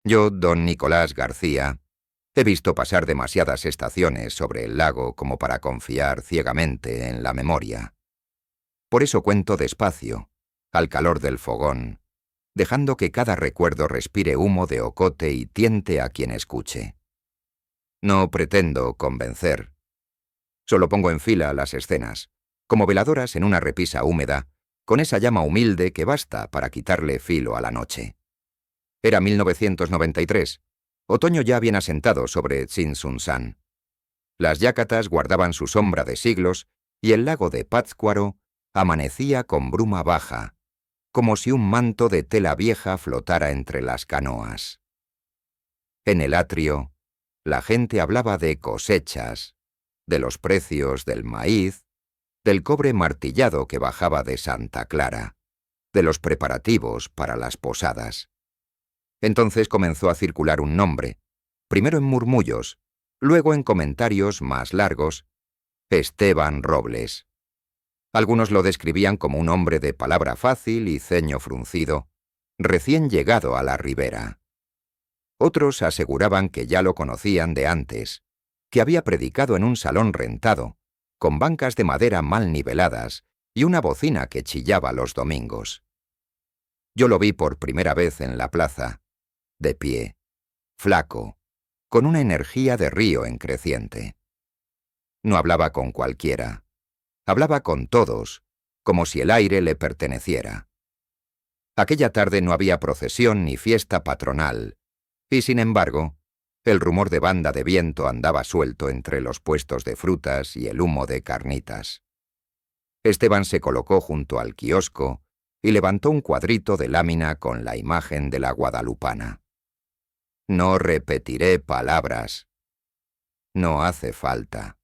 Yo, don Nicolás García, he visto pasar demasiadas estaciones sobre el lago como para confiar ciegamente en la memoria. Por eso cuento despacio, al calor del fogón, dejando que cada recuerdo respire humo de ocote y tiente a quien escuche. No pretendo convencer. Solo pongo en fila las escenas, como veladoras en una repisa húmeda, con esa llama humilde que basta para quitarle filo a la noche. Era 1993, otoño ya bien asentado sobre Tzintzuntzán. Las yácatas guardaban su sombra de siglos y el lago de Pátzcuaro amanecía con bruma baja, como si un manto de tela vieja flotara entre las canoas. En el atrio, la gente hablaba de cosechas, de los precios del maíz, del cobre martillado que bajaba de Santa Clara, de los preparativos para las posadas. Entonces comenzó a circular un nombre, primero en murmullos, luego en comentarios más largos: Esteban Robles. Algunos lo describían como un hombre de palabra fácil y ceño fruncido, recién llegado a la ribera. Otros aseguraban que ya lo conocían de antes, que había predicado en un salón rentado, con bancas de madera mal niveladas y una bocina que chillaba los domingos. Yo lo vi por primera vez en la plaza, de pie, flaco, con una energía de río en creciente. No hablaba con cualquiera, hablaba con todos, como si el aire le perteneciera. Aquella tarde no había procesión ni fiesta patronal, y sin embargo, el rumor de banda de viento andaba suelto entre los puestos de frutas y el humo de carnitas. Esteban se colocó junto al quiosco y levantó un cuadrito de lámina con la imagen de la guadalupana. No repetiré palabras. No hace falta.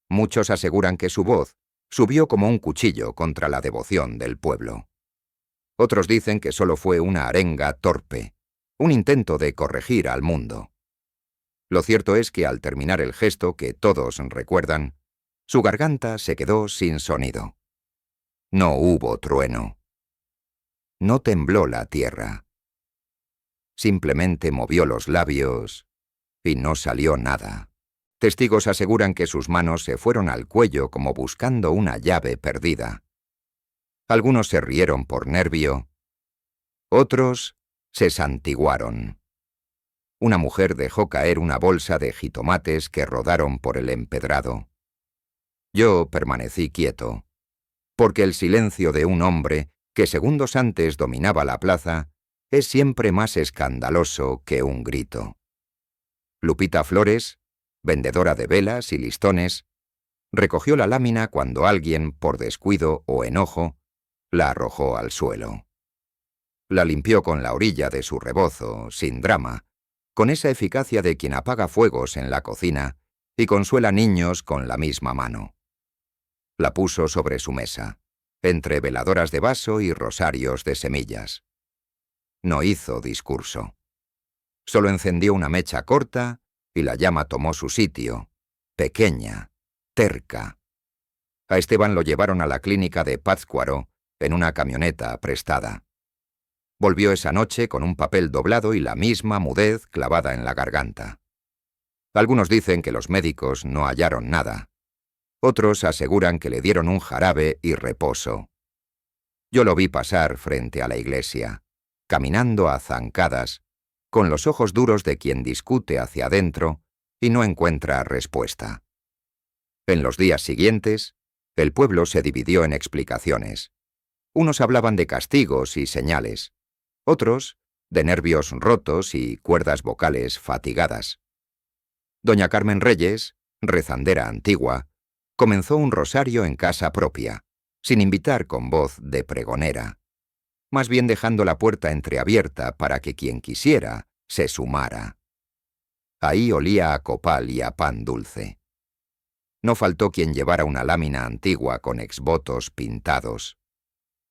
Muchos aseguran que su voz subió como un cuchillo contra la devoción del pueblo. Otros dicen que solo fue una arenga torpe, un intento de corregir al mundo. Lo cierto es que al terminar el gesto que todos recuerdan, su garganta se quedó sin sonido. No hubo trueno. No tembló la tierra. Simplemente movió los labios y no salió nada. Testigos aseguran que sus manos se fueron al cuello como buscando una llave perdida. Algunos se rieron por nervio, otros se santiguaron. Una mujer dejó caer una bolsa de jitomates que rodaron por el empedrado. Yo permanecí quieto, porque el silencio de un hombre que segundos antes dominaba la plaza es siempre más escandaloso que un grito. Lupita Flores, vendedora de velas y listones, recogió la lámina cuando alguien, por descuido o enojo, la arrojó al suelo. La limpió con la orilla de su rebozo, sin drama, con esa eficacia de quien apaga fuegos en la cocina y consuela niños con la misma mano. La puso sobre su mesa, entre veladoras de vaso y rosarios de semillas. No hizo discurso. Solo encendió una mecha corta y la llama tomó su sitio, pequeña, terca. A Esteban lo llevaron a la clínica de Pátzcuaro en una camioneta prestada. Volvió esa noche con un papel doblado y la misma mudez clavada en la garganta. Algunos dicen que los médicos no hallaron nada. Otros aseguran que le dieron un jarabe y reposo. Yo lo vi pasar frente a la iglesia, caminando a zancadas, con los ojos duros de quien discute hacia adentro y no encuentra respuesta. En los días siguientes, el pueblo se dividió en explicaciones. Unos hablaban de castigos y señales, otros de nervios rotos y cuerdas vocales fatigadas. Doña Carmen Reyes, rezandera antigua, comenzó un rosario en casa propia, sin invitar con voz de pregonera, más bien dejando la puerta entreabierta para que quien quisiera se sumara. Ahí olía a copal y a pan dulce. No faltó quien llevara una lámina antigua con exvotos pintados.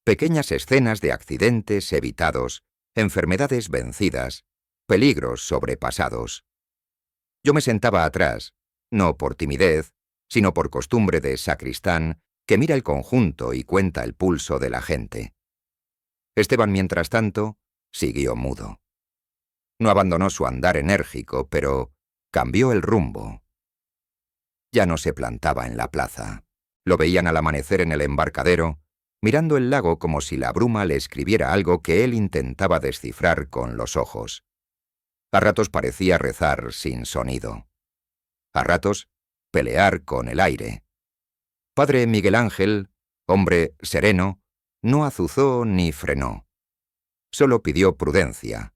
Pequeñas escenas de accidentes evitados, enfermedades vencidas, peligros sobrepasados. Yo me sentaba atrás, no por timidez, sino por costumbre de sacristán que mira el conjunto y cuenta el pulso de la gente. Esteban, mientras tanto, siguió mudo. No abandonó su andar enérgico, pero cambió el rumbo. Ya no se plantaba en la plaza. Lo veían al amanecer en el embarcadero, mirando el lago como si la bruma le escribiera algo que él intentaba descifrar con los ojos. A ratos parecía rezar sin sonido. A ratos, pelear con el aire. Padre Miguel Ángel, hombre sereno, no azuzó ni frenó. Solo pidió prudencia.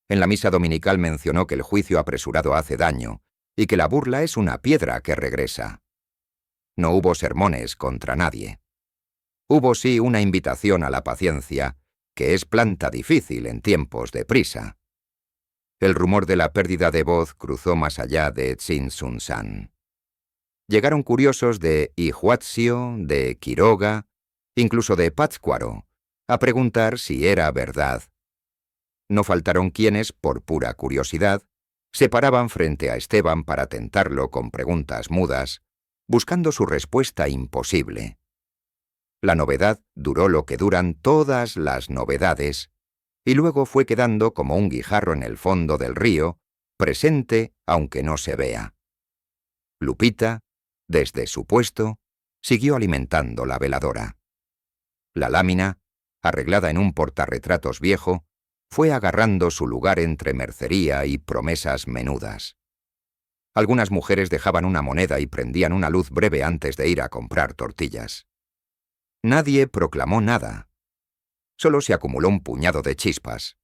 En la misa dominical mencionó que el juicio apresurado hace daño y que la burla es una piedra que regresa. No hubo sermones contra nadie. Hubo sí una invitación a la paciencia, que es planta difícil en tiempos de prisa. El rumor de la pérdida de voz cruzó más allá de Tzintzuntzan. Llegaron curiosos de Iguazio, de Quiroga, incluso de Pátzcuaro, a preguntar si era verdad. No faltaron quienes, por pura curiosidad, se paraban frente a Esteban para tentarlo con preguntas mudas, buscando su respuesta imposible. La novedad duró lo que duran todas las novedades, y luego fue quedando como un guijarro en el fondo del río, presente aunque no se vea. Lupita, desde su puesto, siguió alimentando la veladora. La lámina, arreglada en un portarretratos viejo, fue agarrando su lugar entre mercería y promesas menudas. Algunas mujeres dejaban una moneda y prendían una luz breve antes de ir a comprar tortillas. Nadie proclamó nada. Solo se acumuló un puñado de chispas.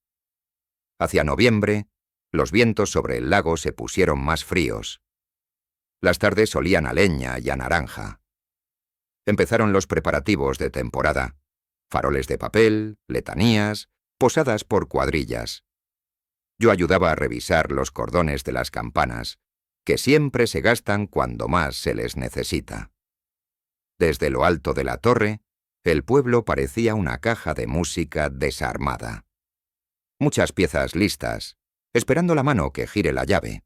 Hacia noviembre, los vientos sobre el lago se pusieron más fríos. Las tardes olían a leña y a naranja. Empezaron los preparativos de temporada. Faroles de papel, letanías, posadas por cuadrillas. Yo ayudaba a revisar los cordones de las campanas, que siempre se gastan cuando más se les necesita. Desde lo alto de la torre, el pueblo parecía una caja de música desarmada. Muchas piezas listas, esperando la mano que gire la llave.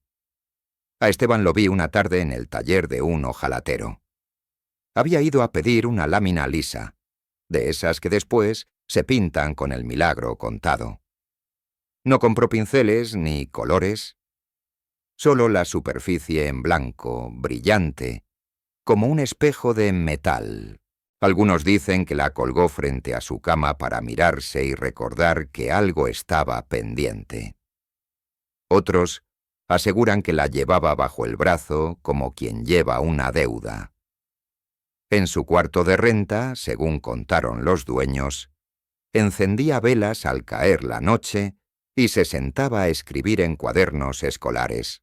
A Esteban lo vi una tarde en el taller de un hojalatero. Había ido a pedir una lámina lisa, de esas que después se pintan con el milagro contado. No compró pinceles ni colores, solo la superficie en blanco, brillante, como un espejo de metal. Algunos dicen que la colgó frente a su cama para mirarse y recordar que algo estaba pendiente. Otros aseguran que la llevaba bajo el brazo como quien lleva una deuda. En su cuarto de renta, según contaron los dueños, encendía velas al caer la noche y se sentaba a escribir en cuadernos escolares.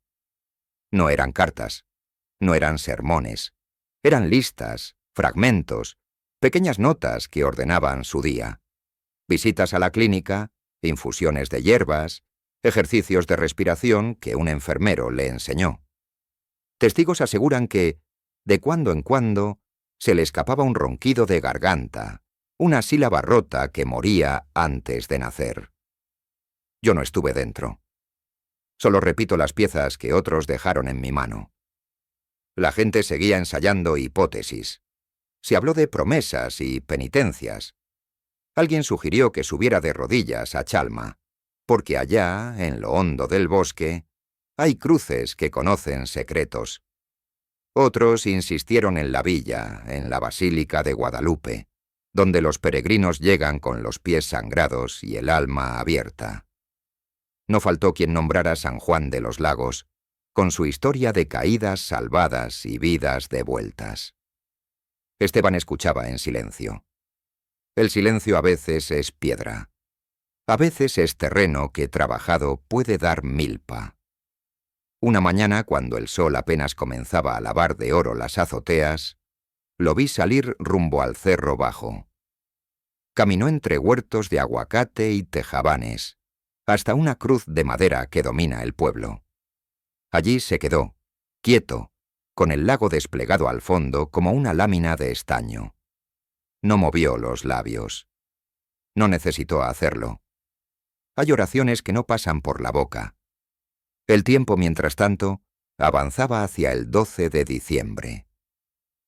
No eran cartas, no eran sermones, eran listas, fragmentos, pequeñas notas que ordenaban su día. Visitas a la clínica, infusiones de hierbas, ejercicios de respiración que un enfermero le enseñó. Testigos aseguran que, de cuando en cuando, se le escapaba un ronquido de garganta, una sílaba rota que moría antes de nacer. Yo no estuve dentro. Solo repito las piezas que otros dejaron en mi mano. La gente seguía ensayando hipótesis. Se habló de promesas y penitencias. Alguien sugirió que subiera de rodillas a Chalma, porque allá, en lo hondo del bosque, hay cruces que conocen secretos. Otros insistieron en la villa, en la Basílica de Guadalupe, donde los peregrinos llegan con los pies sangrados y el alma abierta. No faltó quien nombrara San Juan de los Lagos, con su historia de caídas salvadas y vidas devueltas. Esteban escuchaba en silencio. El silencio a veces es piedra. A veces es terreno que, trabajado, puede dar milpa. Una mañana, cuando el sol apenas comenzaba a lavar de oro las azoteas, lo vi salir rumbo al cerro bajo. Caminó entre huertos de aguacate y tejabanes, hasta una cruz de madera que domina el pueblo. Allí se quedó, quieto, con el lago desplegado al fondo como una lámina de estaño. No movió los labios. No necesitó hacerlo. Hay oraciones que no pasan por la boca. El tiempo, mientras tanto, avanzaba hacia el 12 de diciembre.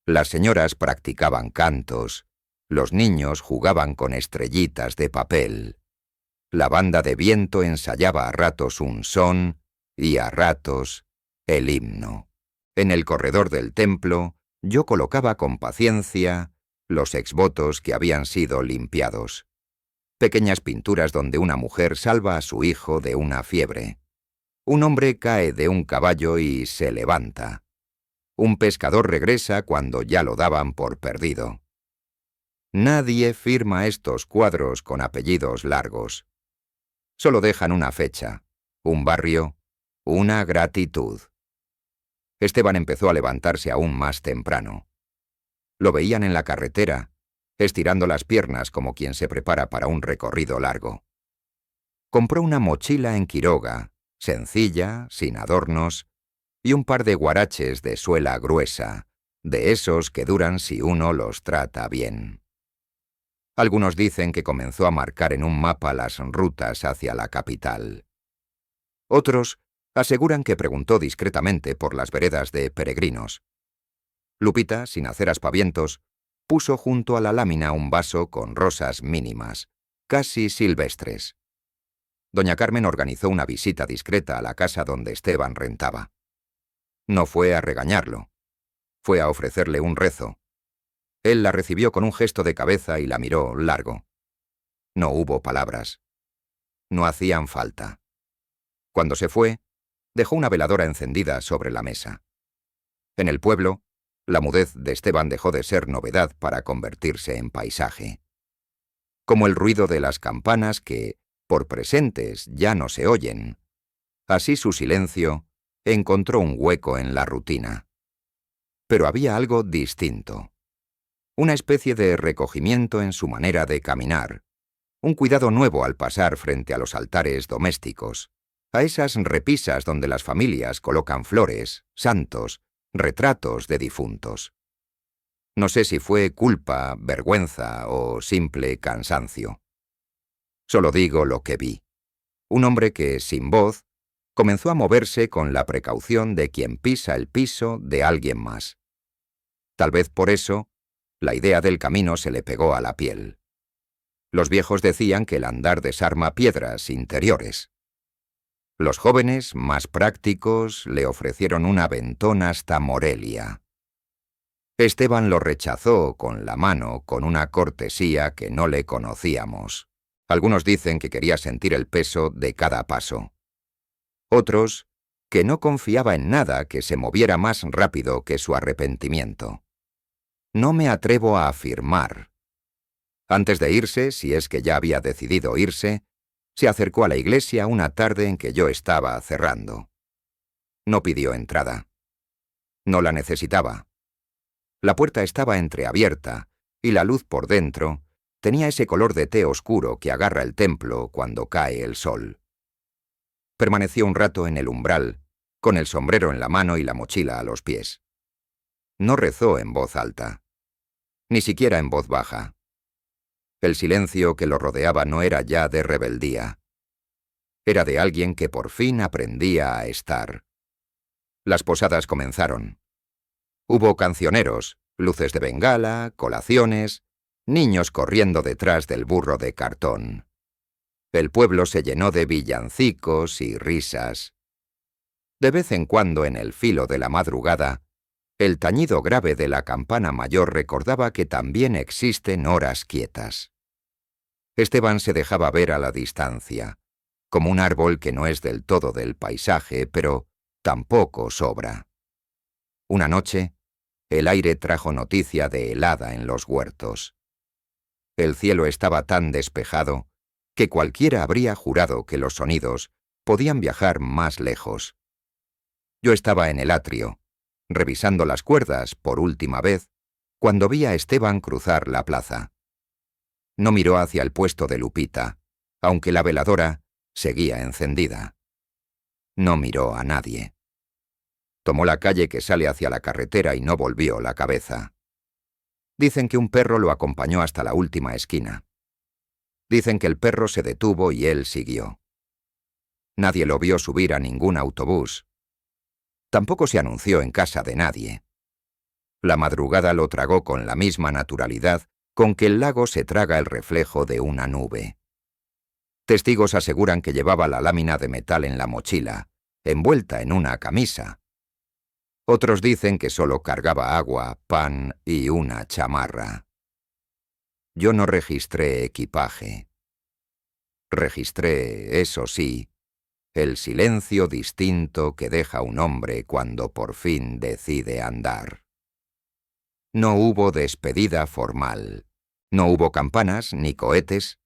Las señoras practicaban cantos, los niños jugaban con estrellitas de papel. La banda de viento ensayaba a ratos un son y a ratos el himno. En el corredor del templo, yo colocaba con paciencia los exvotos que habían sido limpiados. Pequeñas pinturas donde una mujer salva a su hijo de una fiebre. Un hombre cae de un caballo y se levanta. Un pescador regresa cuando ya lo daban por perdido. Nadie firma estos cuadros con apellidos largos. Solo dejan una fecha, un barrio, una gratitud. Esteban empezó a levantarse aún más temprano. Lo veían en la carretera, estirando las piernas como quien se prepara para un recorrido largo. Compró una mochila en Quiroga, sencilla, sin adornos, y un par de guaraches de suela gruesa, de esos que duran si uno los trata bien. Algunos dicen que comenzó a marcar en un mapa las rutas hacia la capital. Otros aseguran que preguntó discretamente por las veredas de peregrinos. Lupita, sin hacer aspavientos, puso junto a la lámina un vaso con rosas mínimas, casi silvestres. Doña Carmen organizó una visita discreta a la casa donde Esteban rentaba. No fue a regañarlo. Fue a ofrecerle un rezo. Él la recibió con un gesto de cabeza y la miró largo. No hubo palabras. No hacían falta. Cuando se fue, dejó una veladora encendida sobre la mesa. En el pueblo, la mudez de Esteban dejó de ser novedad para convertirse en paisaje. Como el ruido de las campanas que, por presentes, ya no se oyen, así su silencio encontró un hueco en la rutina. Pero había algo distinto. Una especie de recogimiento en su manera de caminar, un cuidado nuevo al pasar frente a los altares domésticos, a esas repisas donde las familias colocan flores, santos, retratos de difuntos. No sé si fue culpa, vergüenza o simple cansancio. Solo digo lo que vi. Un hombre que, sin voz, comenzó a moverse con la precaución de quien pisa el piso de alguien más. Tal vez por eso, la idea del camino se le pegó a la piel. Los viejos decían que el andar desarma piedras interiores. Los jóvenes, más prácticos, le ofrecieron un aventón hasta Morelia. Esteban lo rechazó con la mano con una cortesía que no le conocíamos. Algunos dicen que quería sentir el peso de cada paso. Otros, que no confiaba en nada que se moviera más rápido que su arrepentimiento. No me atrevo a afirmar. Antes de irse, si es que ya había decidido irse, se acercó a la iglesia una tarde en que yo estaba cerrando. No pidió entrada. No la necesitaba. La puerta estaba entreabierta y la luz por dentro tenía ese color de té oscuro que agarra el templo cuando cae el sol. Permaneció un rato en el umbral, con el sombrero en la mano y la mochila a los pies. No rezó en voz alta, ni siquiera en voz baja. El silencio que lo rodeaba no era ya de rebeldía. Era de alguien que por fin aprendía a estar. Las posadas comenzaron. Hubo cancioneros, luces de bengala, colaciones, niños corriendo detrás del burro de cartón. El pueblo se llenó de villancicos y risas. De vez en cuando, en el filo de la madrugada, el tañido grave de la campana mayor recordaba que también existen horas quietas. Esteban se dejaba ver a la distancia, como un árbol que no es del todo del paisaje, pero tampoco sobra. Una noche, el aire trajo noticia de helada en los huertos. El cielo estaba tan despejado que cualquiera habría jurado que los sonidos podían viajar más lejos. Yo estaba en el atrio, revisando las cuerdas por última vez, cuando vi a Esteban cruzar la plaza. No miró hacia el puesto de Lupita, aunque la veladora seguía encendida. No miró a nadie. Tomó la calle que sale hacia la carretera y no volvió la cabeza. Dicen que un perro lo acompañó hasta la última esquina. Dicen que el perro se detuvo y él siguió. Nadie lo vio subir a ningún autobús. Tampoco se anunció en casa de nadie. La madrugada lo tragó con la misma naturalidad con que el lago se traga el reflejo de una nube. Testigos aseguran que llevaba la lámina de metal en la mochila, envuelta en una camisa. Otros dicen que solo cargaba agua, pan y una chamarra. Yo no registré equipaje. Registré, eso sí, el silencio distinto que deja un hombre cuando por fin decide andar. No hubo despedida formal. No hubo campanas ni cohetes.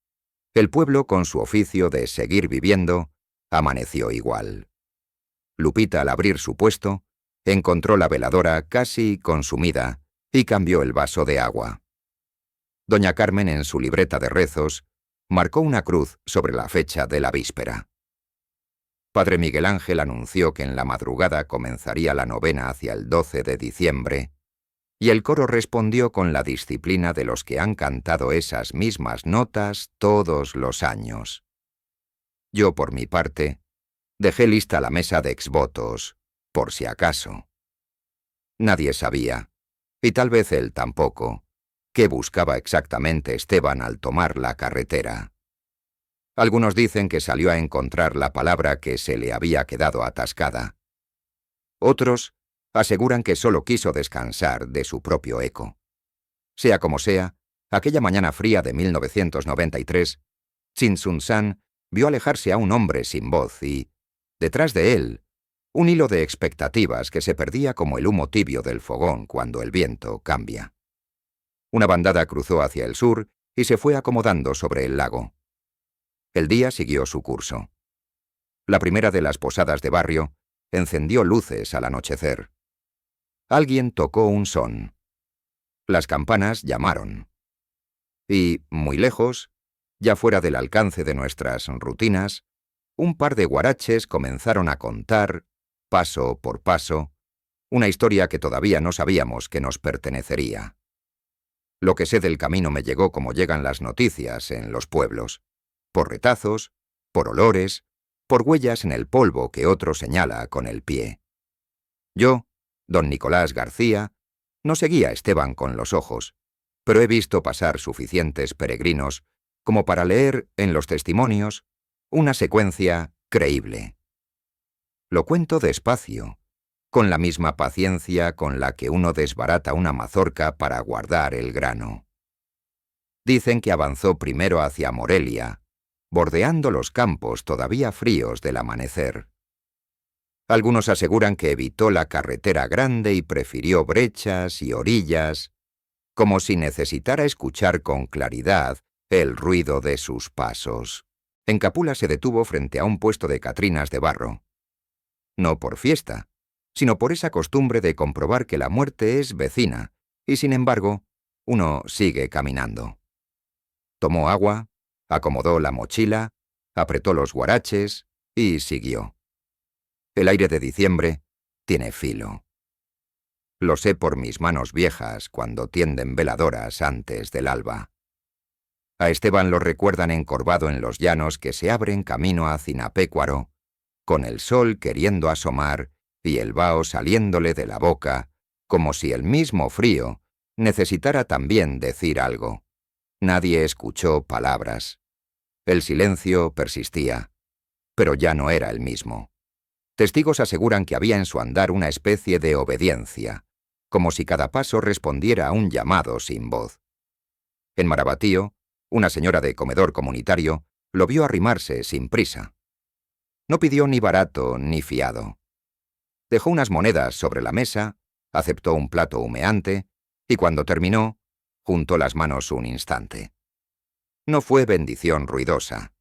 El pueblo, con su oficio de seguir viviendo, amaneció igual. Lupita, al abrir su puesto, encontró la veladora casi consumida y cambió el vaso de agua. Doña Carmen, en su libreta de rezos, marcó una cruz sobre la fecha de la víspera. Padre Miguel Ángel anunció que en la madrugada comenzaría la novena hacia el 12 de diciembre, y el coro respondió con la disciplina de los que han cantado esas mismas notas todos los años. Yo, por mi parte, dejé lista la mesa de exvotos, por si acaso. Nadie sabía, y tal vez él tampoco, qué buscaba exactamente Esteban al tomar la carretera. Algunos dicen que salió a encontrar la palabra que se le había quedado atascada. Otros aseguran que solo quiso descansar de su propio eco. Sea como sea, aquella mañana fría de 1993, Tzintzuntzan vio alejarse a un hombre sin voz y, detrás de él, un hilo de expectativas que se perdía como el humo tibio del fogón cuando el viento cambia. Una bandada cruzó hacia el sur y se fue acomodando sobre el lago. El día siguió su curso. La primera de las posadas de barrio encendió luces al anochecer. Alguien tocó un son. Las campanas llamaron. Y, muy lejos, ya fuera del alcance de nuestras rutinas, un par de guaraches comenzaron a contar, paso por paso, una historia que todavía no sabíamos que nos pertenecería. Lo que sé del camino me llegó como llegan las noticias en los pueblos, por retazos, por olores, por huellas en el polvo que otro señala con el pie. Yo, don Nicolás García, no seguía a Esteban con los ojos, pero he visto pasar suficientes peregrinos como para leer en los testimonios una secuencia creíble. Lo cuento despacio, con la misma paciencia con la que uno desbarata una mazorca para guardar el grano. Dicen que avanzó primero hacia Morelia, bordeando los campos todavía fríos del amanecer. Algunos aseguran que evitó la carretera grande y prefirió brechas y orillas, como si necesitara escuchar con claridad el ruido de sus pasos. En Capula se detuvo frente a un puesto de catrinas de barro. No por fiesta, sino por esa costumbre de comprobar que la muerte es vecina, y sin embargo, uno sigue caminando. Tomó agua, acomodó la mochila, apretó los guaraches y siguió. El aire de diciembre tiene filo. Lo sé por mis manos viejas cuando tienden veladoras antes del alba. A Esteban lo recuerdan encorvado en los llanos que se abren camino a Cinapecuaro, con el sol queriendo asomar y el vaho saliéndole de la boca, como si el mismo frío necesitara también decir algo. Nadie escuchó palabras. El silencio persistía, pero ya no era el mismo. Testigos aseguran que había en su andar una especie de obediencia, como si cada paso respondiera a un llamado sin voz. En Marabatío, una señora de comedor comunitario lo vio arrimarse sin prisa. No pidió ni barato ni fiado. Dejó unas monedas sobre la mesa, aceptó un plato humeante y cuando terminó, juntó las manos un instante. No fue bendición ruidosa.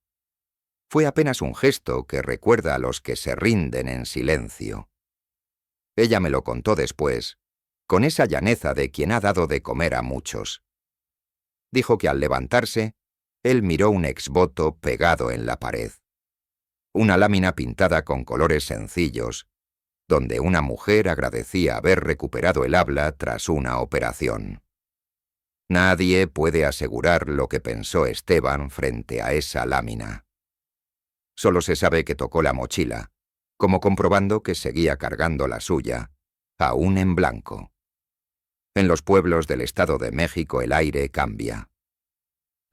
Fue apenas un gesto que recuerda a los que se rinden en silencio. Ella me lo contó después, con esa llaneza de quien ha dado de comer a muchos. Dijo que al levantarse, él miró un exvoto pegado en la pared. Una lámina pintada con colores sencillos, donde una mujer agradecía haber recuperado el habla tras una operación. Nadie puede asegurar lo que pensó Esteban frente a esa lámina. Solo se sabe que tocó la mochila, como comprobando que seguía cargando la suya, aún en blanco. En los pueblos del Estado de México el aire cambia.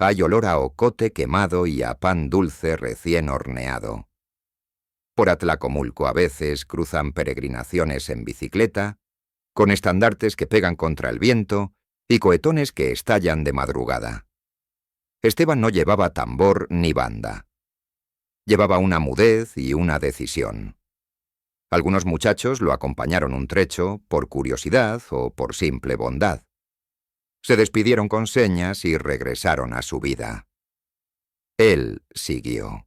Hay olor a ocote quemado y a pan dulce recién horneado. Por Atlacomulco a veces cruzan peregrinaciones en bicicleta, con estandartes que pegan contra el viento y cohetones que estallan de madrugada. Esteban no llevaba tambor ni banda. Llevaba una mudez y una decisión. Algunos muchachos lo acompañaron un trecho por curiosidad o por simple bondad. Se despidieron con señas y regresaron a su vida. Él siguió.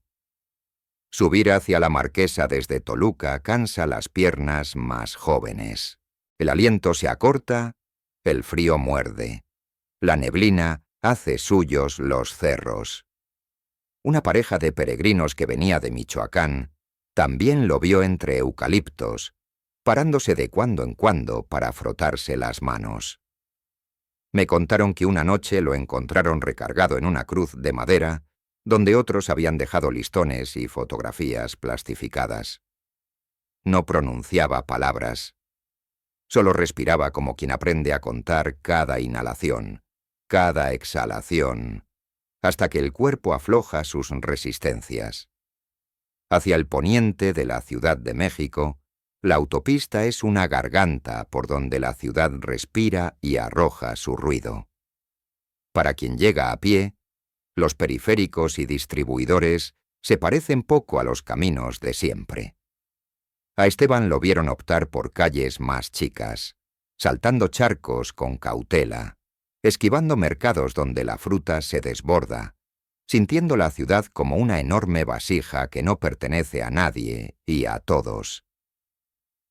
Subir hacia la Marquesa desde Toluca cansa las piernas más jóvenes. El aliento se acorta, el frío muerde. La neblina hace suyos los cerros. Una pareja de peregrinos que venía de Michoacán también lo vio entre eucaliptos, parándose de cuando en cuando para frotarse las manos. Me contaron que una noche lo encontraron recargado en una cruz de madera, donde otros habían dejado listones y fotografías plastificadas. No pronunciaba palabras. Solo respiraba como quien aprende a contar cada inhalación, cada exhalación, hasta que el cuerpo afloja sus resistencias. Hacia el poniente de la Ciudad de México, la autopista es una garganta por donde la ciudad respira y arroja su ruido. Para quien llega a pie, los periféricos y distribuidores se parecen poco a los caminos de siempre. A Esteban lo vieron optar por calles más chicas, saltando charcos con cautela, esquivando mercados donde la fruta se desborda, sintiendo la ciudad como una enorme vasija que no pertenece a nadie y a todos.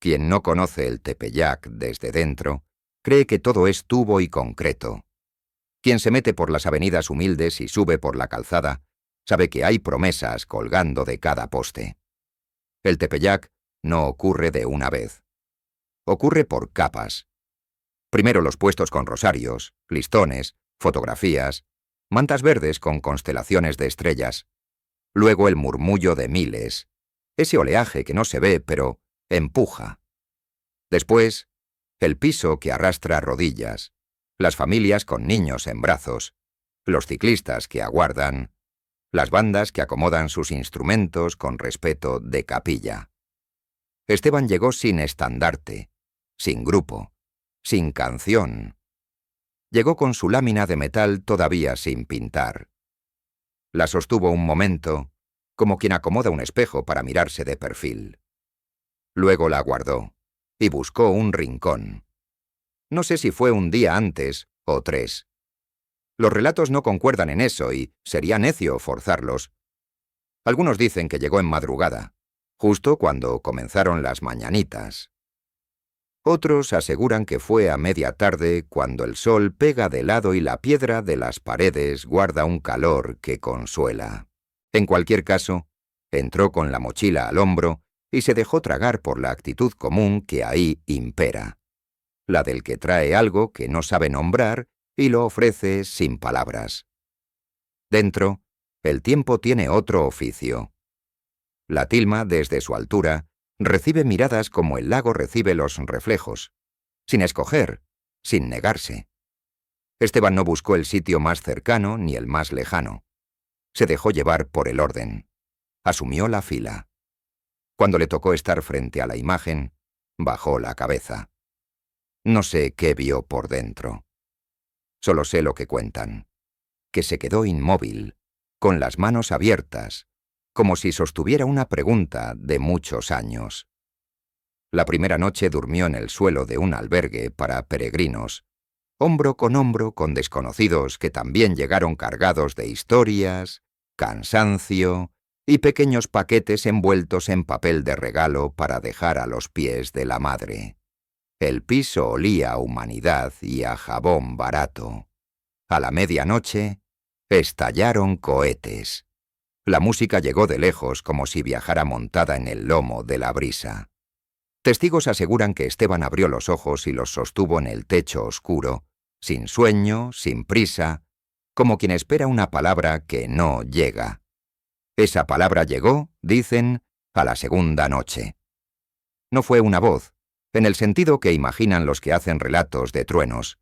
Quien no conoce el Tepeyac desde dentro, cree que todo es tubo y concreto. Quien se mete por las avenidas humildes y sube por la calzada, sabe que hay promesas colgando de cada poste. El Tepeyac no ocurre de una vez. Ocurre por capas. Primero los puestos con rosarios, listones, fotografías, mantas verdes con constelaciones de estrellas. Luego el murmullo de miles, ese oleaje que no se ve, pero empuja. Después, el piso que arrastra rodillas, las familias con niños en brazos, los ciclistas que aguardan, las bandas que acomodan sus instrumentos con respeto de capilla. Esteban llegó sin estandarte, sin grupo, sin canción. Llegó con su lámina de metal todavía sin pintar. La sostuvo un momento, como quien acomoda un espejo para mirarse de perfil. Luego la guardó y buscó un rincón. No sé si fue un día antes o 3. Los relatos no concuerdan en eso y sería necio forzarlos. Algunos dicen que llegó en madrugada, justo cuando comenzaron las mañanitas. Otros aseguran que fue a media tarde cuando el sol pega de lado y la piedra de las paredes guarda un calor que consuela. En cualquier caso, entró con la mochila al hombro y se dejó tragar por la actitud común que ahí impera, la del que trae algo que no sabe nombrar y lo ofrece sin palabras. Dentro, el tiempo tiene otro oficio. La tilma, desde su altura, recibe miradas como el lago recibe los reflejos, sin escoger, sin negarse. Esteban no buscó el sitio más cercano ni el más lejano. Se dejó llevar por el orden. Asumió la fila. Cuando le tocó estar frente a la imagen, bajó la cabeza. No sé qué vio por dentro. Solo sé lo que cuentan, que se quedó inmóvil, con las manos abiertas, como si sostuviera una pregunta de muchos años. La primera noche durmió en el suelo de un albergue para peregrinos, hombro con desconocidos que también llegaron cargados de historias, cansancio y pequeños paquetes envueltos en papel de regalo para dejar a los pies de la madre. El piso olía a humanidad y a jabón barato. A la medianoche, estallaron cohetes. La música llegó de lejos como si viajara montada en el lomo de la brisa. Testigos aseguran que Esteban abrió los ojos y los sostuvo en el techo oscuro, sin sueño, sin prisa, como quien espera una palabra que no llega. Esa palabra llegó, dicen, a la segunda noche. No fue una voz, en el sentido que imaginan los que hacen relatos de truenos.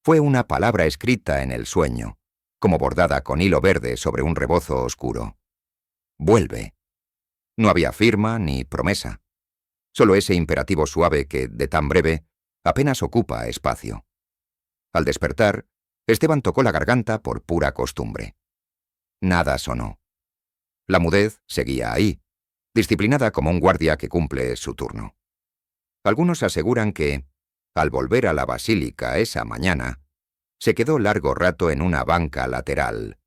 Fue una palabra escrita en el sueño, como bordada con hilo verde sobre un rebozo oscuro. Vuelve. No había firma ni promesa. Solo ese imperativo suave que, de tan breve, apenas ocupa espacio. Al despertar, Esteban tocó la garganta por pura costumbre. Nada sonó. La mudez seguía ahí, disciplinada como un guardia que cumple su turno. Algunos aseguran que, al volver a la basílica esa mañana, se quedó largo rato en una banca lateral,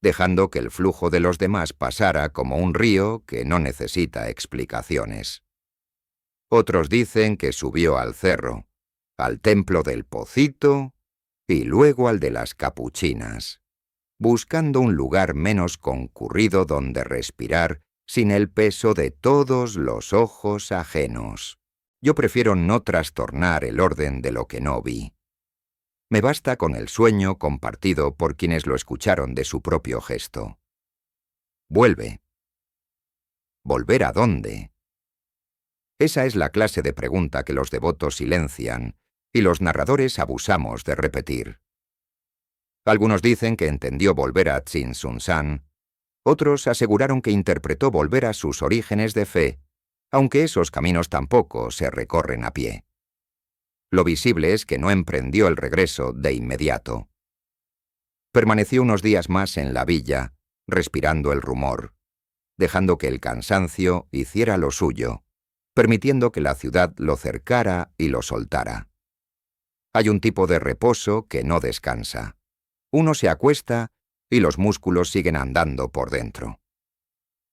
dejando que el flujo de los demás pasara como un río que no necesita explicaciones. Otros dicen que subió al cerro, al templo del Pocito y luego al de las Capuchinas, buscando un lugar menos concurrido donde respirar sin el peso de todos los ojos ajenos. Yo prefiero no trastornar el orden de lo que no vi. Me basta con el sueño compartido por quienes lo escucharon de su propio gesto. Vuelve. ¿Volver a dónde? Esa es la clase de pregunta que los devotos silencian y los narradores abusamos de repetir. Algunos dicen que entendió volver a Tzintzuntzan, otros aseguraron que interpretó volver a sus orígenes de fe, aunque esos caminos tampoco se recorren a pie. Lo visible es que no emprendió el regreso de inmediato. Permaneció unos días más en la villa, respirando el rumor, dejando que el cansancio hiciera lo suyo, permitiendo que la ciudad lo cercara y lo soltara. Hay un tipo de reposo que no descansa. Uno se acuesta y los músculos siguen andando por dentro.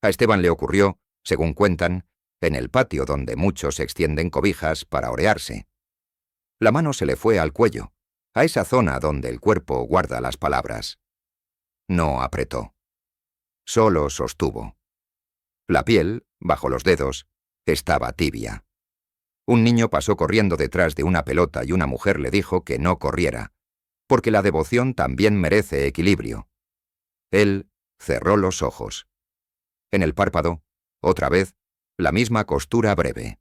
A Esteban le ocurrió, según cuentan, en el patio donde muchos extienden cobijas para orearse. La mano se le fue al cuello, a esa zona donde el cuerpo guarda las palabras. No apretó. Solo sostuvo. La piel, bajo los dedos, estaba tibia. Un niño pasó corriendo detrás de una pelota y una mujer le dijo que no corriera, porque la devoción también merece equilibrio. Él cerró los ojos. En el párpado, otra vez, la misma costura breve.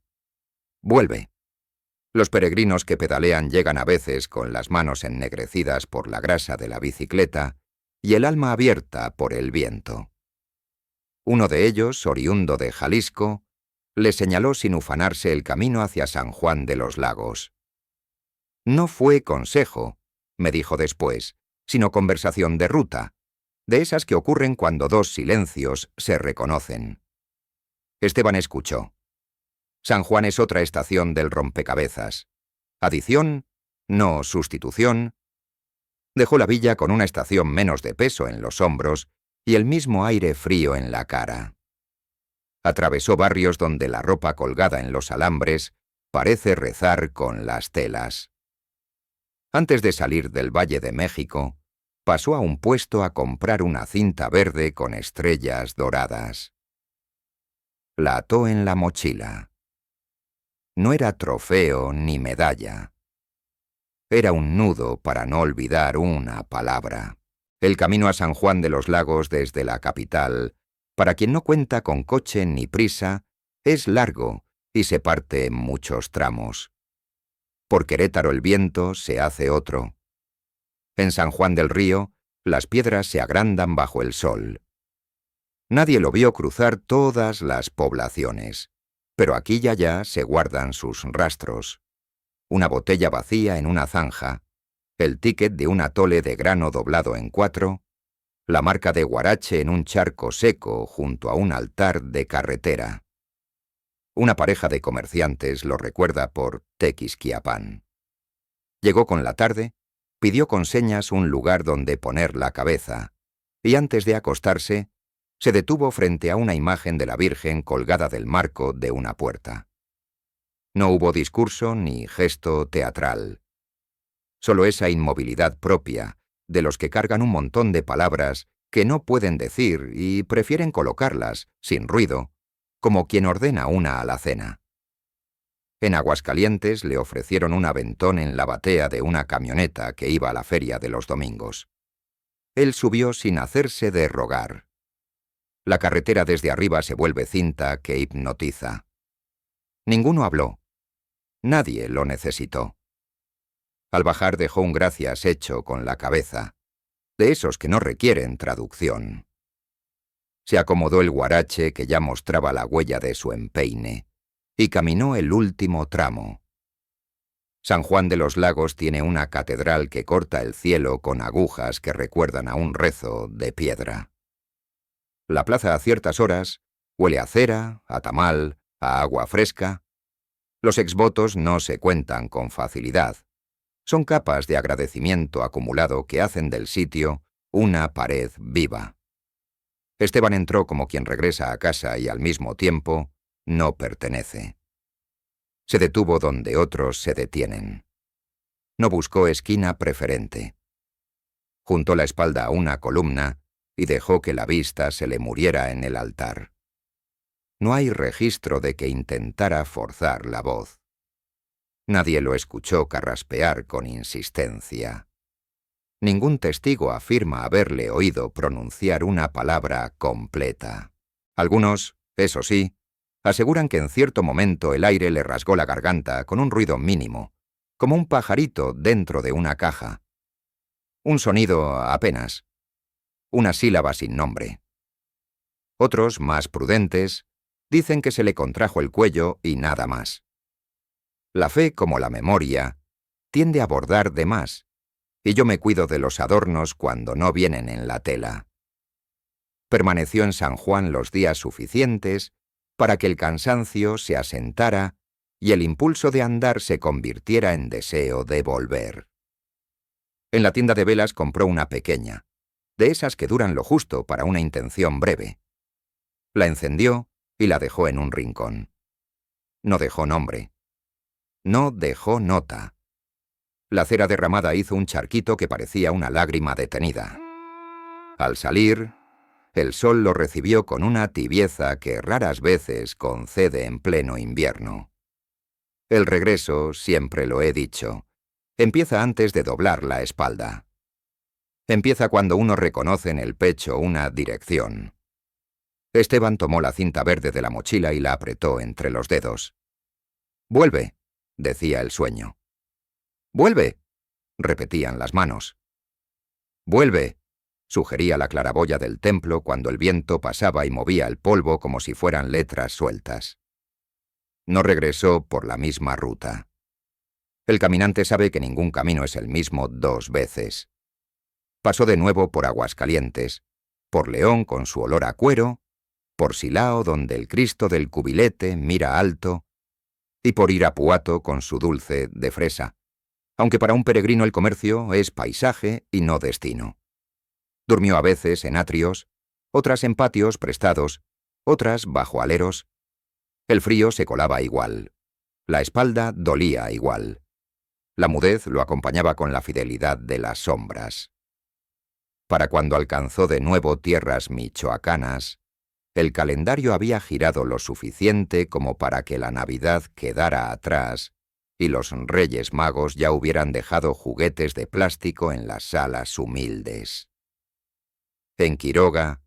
Vuelve. Los peregrinos que pedalean llegan a veces con las manos ennegrecidas por la grasa de la bicicleta y el alma abierta por el viento. Uno de ellos, oriundo de Jalisco, le señaló sin ufanarse el camino hacia San Juan de los Lagos. No fue consejo, me dijo después, sino conversación de ruta, de esas que ocurren cuando dos silencios se reconocen. Esteban escuchó. San Juan es otra estación del rompecabezas. Adición, no sustitución. Dejó la villa con una estación menos de peso en los hombros y el mismo aire frío en la cara. Atravesó barrios donde la ropa colgada en los alambres parece rezar con las telas. Antes de salir del Valle de México, pasó a un puesto a comprar una cinta verde con estrellas doradas. La ató en la mochila. No era trofeo ni medalla. Era un nudo para no olvidar una palabra. El camino a San Juan de los Lagos desde la capital, para quien no cuenta con coche ni prisa, es largo y se parte en muchos tramos. Por Querétaro el viento se hace otro. En San Juan del Río, las piedras se agrandan bajo el sol. Nadie lo vio cruzar todas las poblaciones, pero aquí y allá se guardan sus rastros. Una botella vacía en una zanja, el ticket de un atole de grano doblado en 4, la marca de Guarache en un charco seco junto a un altar de carretera. Una pareja de comerciantes lo recuerda por Tequisquiapan. Llegó con la tarde, pidió con señas un lugar donde poner la cabeza, y antes de acostarse, se detuvo frente a una imagen de la Virgen colgada del marco de una puerta. No hubo discurso ni gesto teatral. Solo esa inmovilidad propia de los que cargan un montón de palabras que no pueden decir y prefieren colocarlas, sin ruido, como quien ordena una alacena. En Aguascalientes le ofrecieron un aventón en la batea de una camioneta que iba a la feria de los domingos. Él subió sin hacerse de rogar. La carretera desde arriba se vuelve cinta que hipnotiza. Ninguno habló. Nadie lo necesitó. Al bajar dejó un gracias hecho con la cabeza. de esos que no requieren traducción. Se acomodó el guarache que ya mostraba la huella de su empeine, y caminó el último tramo. San Juan de los Lagos tiene una catedral que corta el cielo con agujas que recuerdan a un rezo de piedra. La plaza a ciertas horas huele a cera, a tamal, a agua fresca. Los exvotos no se cuentan con facilidad. Son capas de agradecimiento acumulado que hacen del sitio una pared viva. Esteban entró como quien regresa a casa y al mismo tiempo no pertenece. Se detuvo donde otros se detienen. No buscó esquina preferente. Juntó la espalda a una columna y dejó que la vista se le muriera en el altar. No hay registro de que intentara forzar la voz. Nadie lo escuchó carraspear con insistencia. Ningún testigo afirma haberle oído pronunciar una palabra completa. Algunos, eso sí, aseguran que en cierto momento el aire le rasgó la garganta con un ruido mínimo, como un pajarito dentro de una caja. Un sonido apenas. Una sílaba sin nombre. Otros, más prudentes, dicen que se le contrajo el cuello y nada más. La fe, como la memoria, tiende a bordar de más, y yo me cuido de los adornos cuando no vienen en la tela. Permaneció en San Juan los días suficientes para que el cansancio se asentara y el impulso de andar se convirtiera en deseo de volver. En la tienda de velas compró una pequeña, de esas que duran lo justo para una intención breve. La encendió y la dejó en un rincón. No dejó nombre. No dejó nota. La cera derramada hizo un charquito que parecía una lágrima detenida. Al salir, el sol lo recibió con una tibieza que raras veces concede en pleno invierno. El regreso, siempre lo he dicho, empieza antes de doblar la espalda. Empieza cuando uno reconoce en el pecho una dirección. Esteban tomó la cinta verde de la mochila y la apretó entre los dedos. «Vuelve», decía el sueño. «Vuelve», repetían las manos. «Vuelve», sugería la claraboya del templo cuando el viento pasaba y movía el polvo como si fueran letras sueltas. No regresó por la misma ruta. El caminante sabe que ningún camino es el mismo dos veces. Pasó de nuevo por Aguascalientes, por León con su olor a cuero, por Silao donde el Cristo del Cubilete mira alto, y por Irapuato con su dulce de fresa, aunque para un peregrino el comercio es paisaje y no destino. Durmió a veces en atrios, otras en patios prestados, otras bajo aleros. El frío se colaba igual. La espalda dolía igual. La mudez lo acompañaba con la fidelidad de las sombras. Para cuando alcanzó de nuevo tierras michoacanas, el calendario había girado lo suficiente como para que la Navidad quedara atrás y los Reyes Magos ya hubieran dejado juguetes de plástico en las salas humildes. En Quiroga,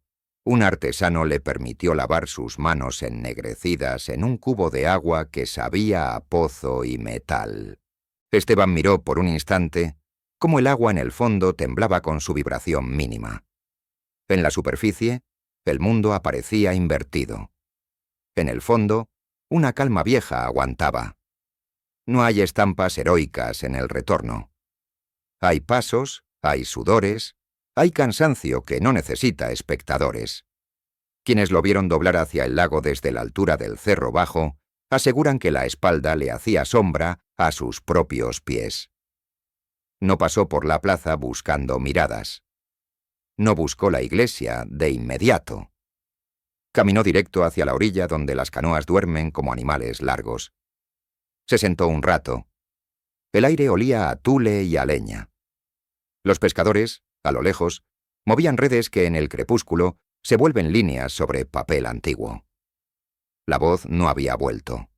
un artesano le permitió lavar sus manos ennegrecidas en un cubo de agua que sabía a pozo y metal. Esteban miró por un instante cómo el agua en el fondo temblaba con su vibración mínima. En la superficie, el mundo aparecía invertido. En el fondo, una calma vieja aguantaba. No hay estampas heroicas en el retorno. Hay pasos, hay sudores, hay cansancio que no necesita espectadores. Quienes lo vieron doblar hacia el lago desde la altura del Cerro Bajo aseguran que la espalda le hacía sombra a sus propios pies. No pasó por la plaza buscando miradas. No buscó la iglesia de inmediato. Caminó directo hacia la orilla donde las canoas duermen como animales largos. Se sentó un rato. El aire olía a tule y a leña. Los pescadores, a lo lejos, movían redes que en el crepúsculo se vuelven líneas sobre papel antiguo. La voz no había vuelto.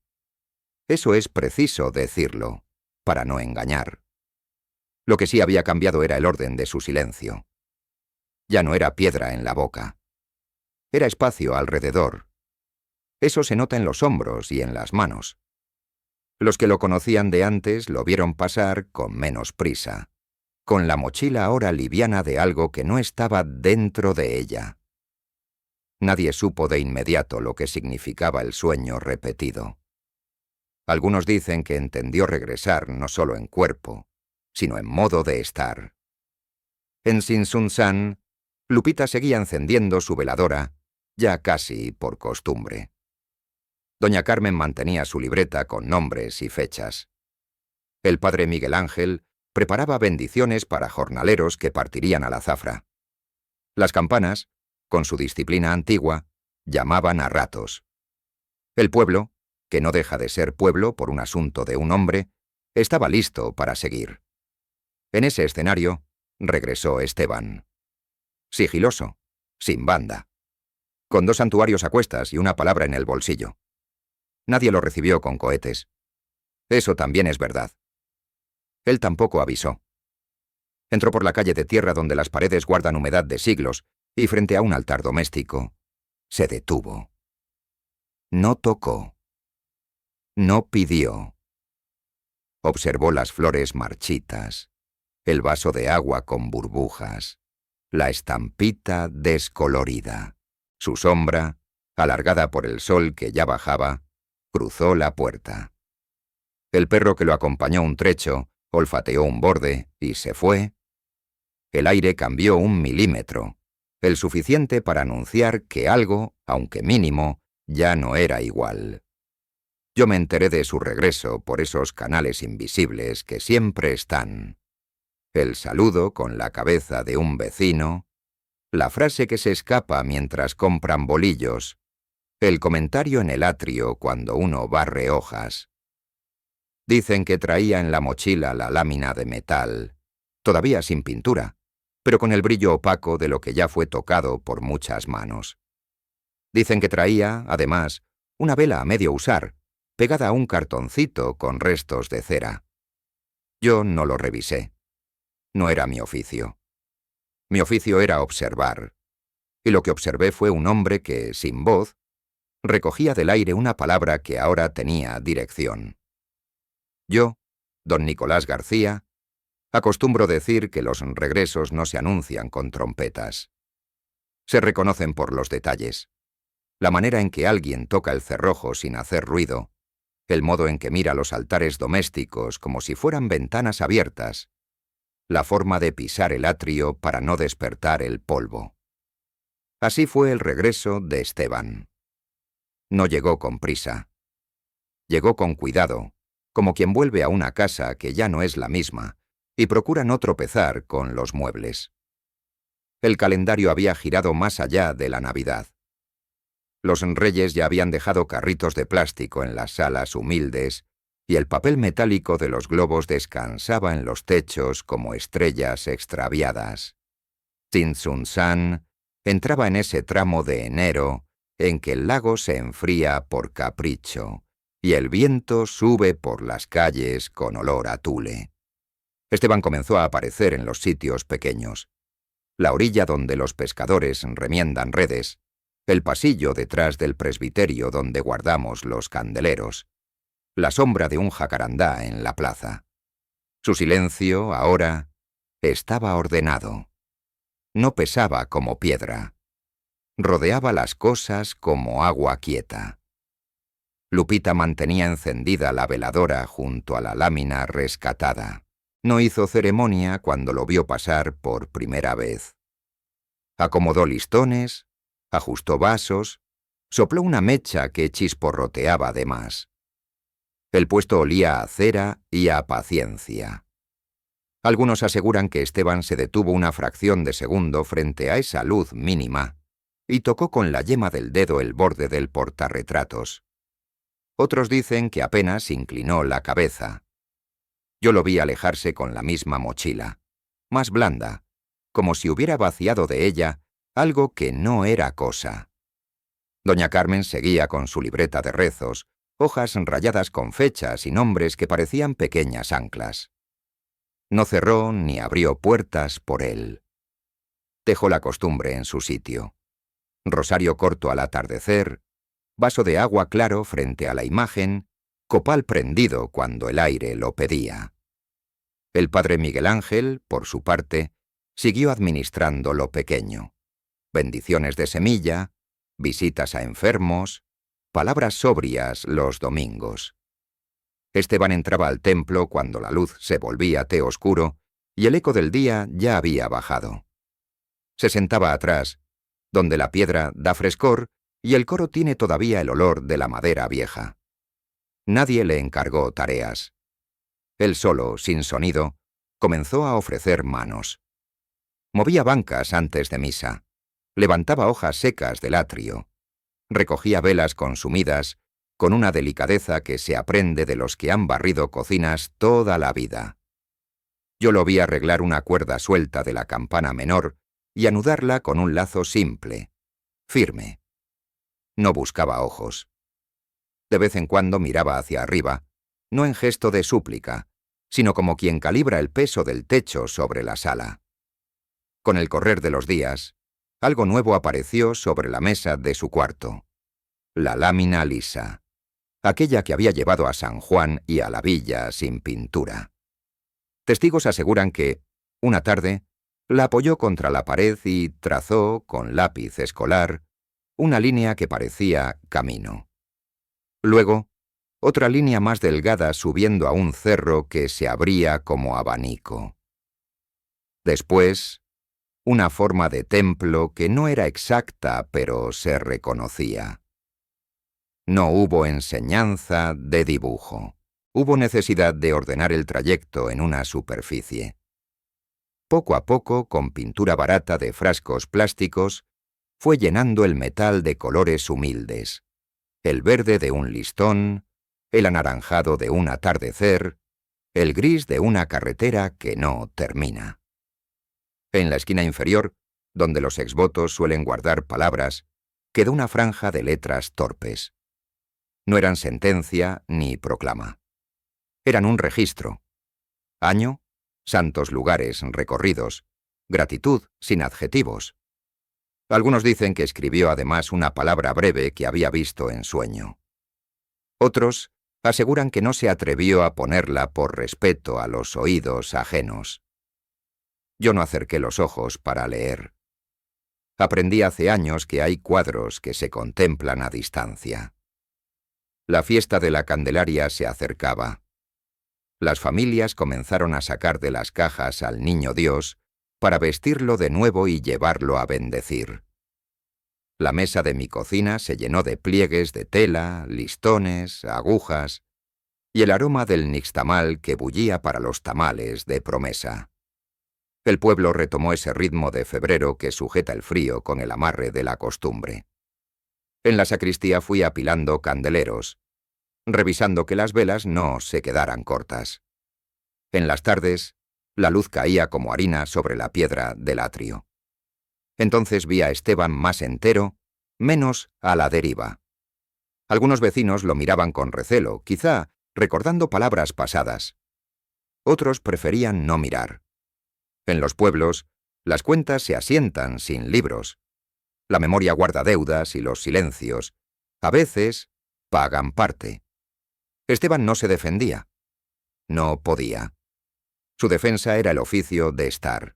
Eso es preciso decirlo, para no engañar. Lo que sí había cambiado era el orden de su silencio. Ya no era piedra en la boca. Era espacio alrededor. Eso se nota en los hombros y en las manos. Los que lo conocían de antes lo vieron pasar con menos prisa. con la mochila ahora liviana de algo que no estaba dentro de ella. Nadie supo de inmediato lo que significaba el sueño repetido. Algunos dicen que entendió regresar no solo en cuerpo, sino en modo de estar. En Tzintzuntzan, Lupita seguía encendiendo su veladora, ya casi por costumbre. Doña Carmen mantenía su libreta con nombres y fechas. El padre Miguel Ángel preparaba bendiciones para jornaleros que partirían a la zafra. Las campanas, con su disciplina antigua, llamaban a ratos. El pueblo, que no deja de ser pueblo por un asunto de un hombre, estaba listo para seguir. En ese escenario, regresó Esteban. Sigiloso, sin banda, con 2 santuarios a cuestas y una palabra en el bolsillo. Nadie lo recibió con cohetes. Eso también es verdad. Él tampoco avisó. Entró por la calle de tierra donde las paredes guardan humedad de siglos y frente a un altar doméstico, se detuvo. No tocó. No pidió. Observó las flores marchitas, el vaso de agua con burbujas, la estampita descolorida. Su sombra, alargada por el sol que ya bajaba, cruzó la puerta. El perro que lo acompañó un trecho olfateó un borde y se fue. El aire cambió 1 milímetro, el suficiente para anunciar que algo, aunque mínimo, ya no era igual. Yo me enteré de su regreso por esos canales invisibles que siempre están. El saludo con la cabeza de un vecino, la frase que se escapa mientras compran bolillos, el comentario en el atrio cuando uno barre hojas. Dicen que traía en la mochila la lámina de metal, todavía sin pintura, pero con el brillo opaco de lo que ya fue tocado por muchas manos. Dicen que traía, además, una vela a medio usar, pegada a un cartoncito con restos de cera. Yo no lo revisé. No era mi oficio. Mi oficio era observar, y lo que observé fue un hombre que, sin voz, recogía del aire una palabra que ahora tenía dirección. Yo, don Nicolás García, acostumbro decir que los regresos no se anuncian con trompetas. Se reconocen por los detalles. La manera en que alguien toca el cerrojo sin hacer ruido, el modo en que mira los altares domésticos como si fueran ventanas abiertas, la forma de pisar el atrio para no despertar el polvo. Así fue el regreso de Esteban. No llegó con prisa. Llegó con cuidado, como quien vuelve a una casa que ya no es la misma, y procura no tropezar con los muebles. El calendario había girado más allá de la Navidad. Los reyes ya habían dejado carritos de plástico en las salas humildes, y el papel metálico de los globos descansaba en los techos como estrellas extraviadas. Tzintzuntzan entraba en ese tramo de enero en que el lago se enfría por capricho, y el viento sube por las calles con olor a tule. Esteban comenzó a aparecer en los sitios pequeños. La orilla donde los pescadores remiendan redes, el pasillo detrás del presbiterio donde guardamos los candeleros, la sombra de un jacarandá en la plaza. Su silencio, ahora, estaba ordenado. No pesaba como piedra. Rodeaba las cosas como agua quieta. Lupita mantenía encendida la veladora junto a la lámina rescatada. No hizo ceremonia cuando lo vio pasar por primera vez. Acomodó listones, ajustó vasos, sopló una mecha que chisporroteaba de más. El puesto olía a cera y a paciencia. Algunos aseguran que Esteban se detuvo una fracción de segundo frente a esa luz mínima y tocó con la yema del dedo el borde del portarretratos. Otros dicen que apenas inclinó la cabeza. Yo lo vi alejarse con la misma mochila, más blanda, como si hubiera vaciado de ella algo que no era cosa. Doña Carmen seguía con su libreta de rezos, hojas rayadas con fechas y nombres que parecían pequeñas anclas. No cerró ni abrió puertas por él. Dejó la costumbre en su sitio. Rosario corto al atardecer, vaso de agua claro frente a la imagen, copal prendido cuando el aire lo pedía. El padre Miguel Ángel, por su parte, siguió administrando lo pequeño: bendiciones de semilla, visitas a enfermos, palabras sobrias los domingos. Esteban entraba al templo cuando la luz se volvía té oscuro y el eco del día ya había bajado. Se sentaba atrás, donde la piedra da frescor y el coro tiene todavía el olor de la madera vieja. Nadie le encargó tareas. Él solo, sin sonido, comenzó a ofrecer manos. Movía bancas antes de misa, levantaba hojas secas del atrio, recogía velas consumidas con una delicadeza que se aprende de los que han barrido cocinas toda la vida. Yo lo vi arreglar una cuerda suelta de la campana menor y anudarla con un lazo simple, firme. No buscaba ojos. De vez en cuando miraba hacia arriba, no en gesto de súplica, sino como quien calibra el peso del techo sobre la sala. Con el correr de los días, algo nuevo apareció sobre la mesa de su cuarto: la lámina lisa, aquella que había llevado a San Juan y a la villa sin pintura. Testigos aseguran que, una tarde, la apoyó contra la pared y trazó, con lápiz escolar, una línea que parecía camino. Luego, otra línea más delgada subiendo a un cerro que se abría como abanico. Después, una forma de templo que no era exacta, pero se reconocía. No hubo enseñanza de dibujo. Hubo necesidad de ordenar el trayecto en una superficie. Poco a poco, con pintura barata de frascos plásticos, fue llenando el metal de colores humildes: el verde de un listón, el anaranjado de un atardecer, el gris de una carretera que no termina. En la esquina inferior, donde los exvotos suelen guardar palabras, quedó una franja de letras torpes. No eran sentencia ni proclama. Eran un registro. Año, santos lugares recorridos, gratitud sin adjetivos. Algunos dicen que escribió además una palabra breve que había visto en sueño. Otros aseguran que no se atrevió a ponerla por respeto a los oídos ajenos. Yo no acerqué los ojos para leer. Aprendí hace años que hay cuadros que se contemplan a distancia. La fiesta de la Candelaria se acercaba. Las familias comenzaron a sacar de las cajas al Niño Dios para vestirlo de nuevo y llevarlo a bendecir. La mesa de mi cocina se llenó de pliegues de tela, listones, agujas y el aroma del nixtamal que bullía para los tamales de promesa. El pueblo retomó ese ritmo de febrero que sujeta el frío con el amarre de la costumbre. En la sacristía fui apilando candeleros, revisando que las velas no se quedaran cortas. En las tardes, la luz caía como harina sobre la piedra del atrio. Entonces vi a Esteban más entero, menos a la deriva. Algunos vecinos lo miraban con recelo, quizá recordando palabras pasadas. Otros preferían no mirar. En los pueblos, las cuentas se asientan sin libros. La memoria guarda deudas y los silencios, a veces, pagan parte. Esteban no se defendía. No podía. Su defensa era el oficio de estar.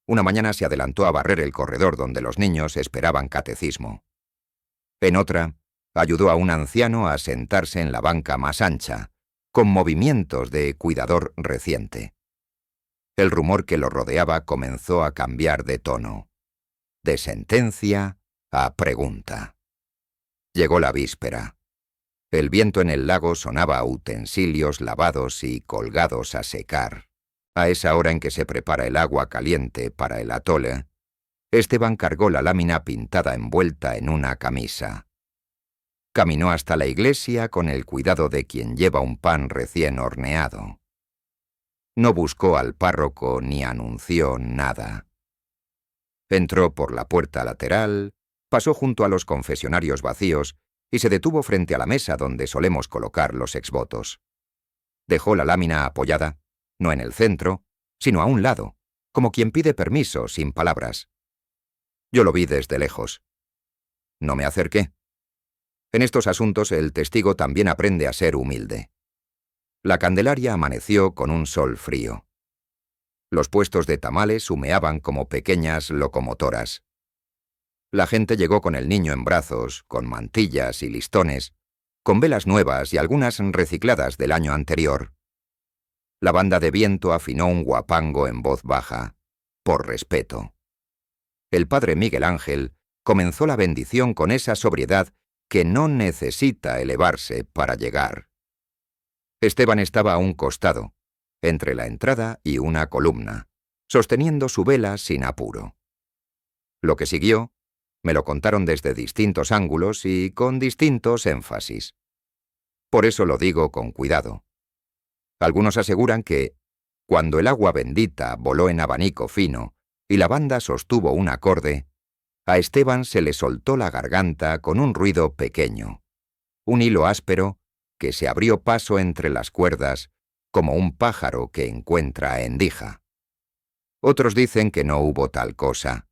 Una mañana se adelantó a barrer el corredor donde los niños esperaban catecismo. En otra, ayudó a un anciano a sentarse en la banca más ancha, con movimientos de cuidador reciente. El rumor que lo rodeaba comenzó a cambiar de tono, de sentencia a pregunta. Llegó la víspera. El viento en el lago sonaba a utensilios lavados y colgados a secar. A esa hora en que se prepara el agua caliente para el atole, Esteban cargó la lámina pintada envuelta en una camisa. Caminó hasta la iglesia con el cuidado de quien lleva un pan recién horneado. No buscó al párroco ni anunció nada. Entró por la puerta lateral, pasó junto a los confesionarios vacíos y se detuvo frente a la mesa donde solemos colocar los exvotos. Dejó la lámina apoyada, no en el centro, sino a un lado, como quien pide permiso sin palabras. Yo lo vi desde lejos. No me acerqué. En estos asuntos el testigo también aprende a ser humilde. La Candelaria amaneció con un sol frío. Los puestos de tamales humeaban como pequeñas locomotoras. La gente llegó con el niño en brazos, con mantillas y listones, con velas nuevas y algunas recicladas del año anterior. La banda de viento afinó un guapango en voz baja, por respeto. El padre Miguel Ángel comenzó la bendición con esa sobriedad que no necesita elevarse para llegar. Esteban estaba a un costado, entre la entrada y una columna, sosteniendo su vela sin apuro. Lo que siguió, me lo contaron desde distintos ángulos y con distintos énfasis. Por eso lo digo con cuidado. Algunos aseguran que, cuando el agua bendita voló en abanico fino y la banda sostuvo un acorde, a Esteban se le soltó la garganta con un ruido pequeño, un hilo áspero que se abrió paso entre las cuerdas como un pájaro que encuentra endija. Otros dicen que no hubo tal cosa,